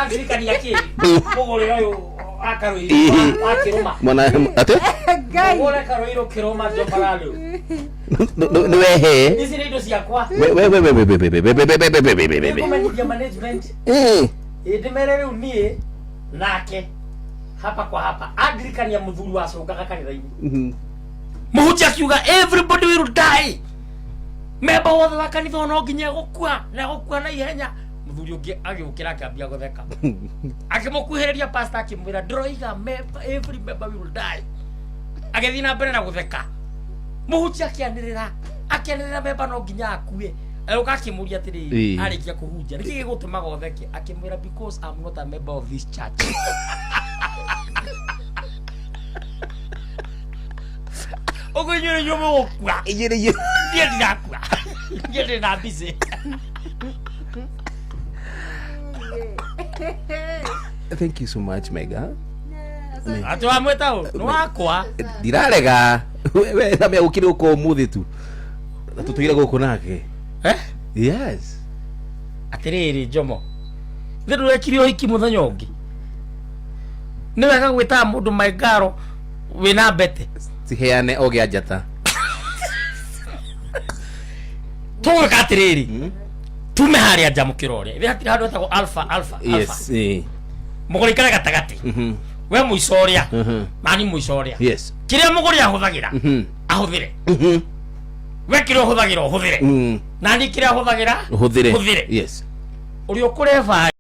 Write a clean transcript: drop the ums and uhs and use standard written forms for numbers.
Andirikani yake. Mogole yo akaroiro akiroma. Mwana ate? Mogole karoiro kiroma joparalo. No wehe. Hizi ndio siakwa. We. Management. Idemerere unie nake hapa kwa hapa. Andirikani ya muthuri wa cokaga kanitha-ini. Muhuti akiuga everybody will die. Memba wothe wa kanitha no nginya gukua na ihenya. Muthuri ungi agiukira akambia gutheka. Akimukuhiriria pastor akimwira droiga member every member will die. Agethii na mbere na gutheka. Muhuti akianirira memba no nginya akue. Eroka akimuria atiri arikia kuhunja. Niki gigutumaga utheke akimwira because I'm not a member of this church. Ogo nyere nyomo okwa. Yere. Yere nakwa. Yere na busy. Thank you so much, Mega. Atwa mwetao no akwa. Dirarega. We na me ukire uko muthi tu. Tutugire guku nake. Yes. Atiriri Jomo. Thiru wekirio hiki muthenya ungi. Ni wega gwita mundu maigaro wina bete. Tiheane oge ajata. Tuwe katiriri. Tume hari aja mukirore. Ithi hatira handu etagwo alpha. Yes. Mugori kare gatagati. We muicoria. Mani muicoria. Yes. Kiria mugori ahuthagira. Ahuthire. We kiro huthagira uhuthire. Nani kiria huthagira? Uhuthire. Yes. Uri ukureva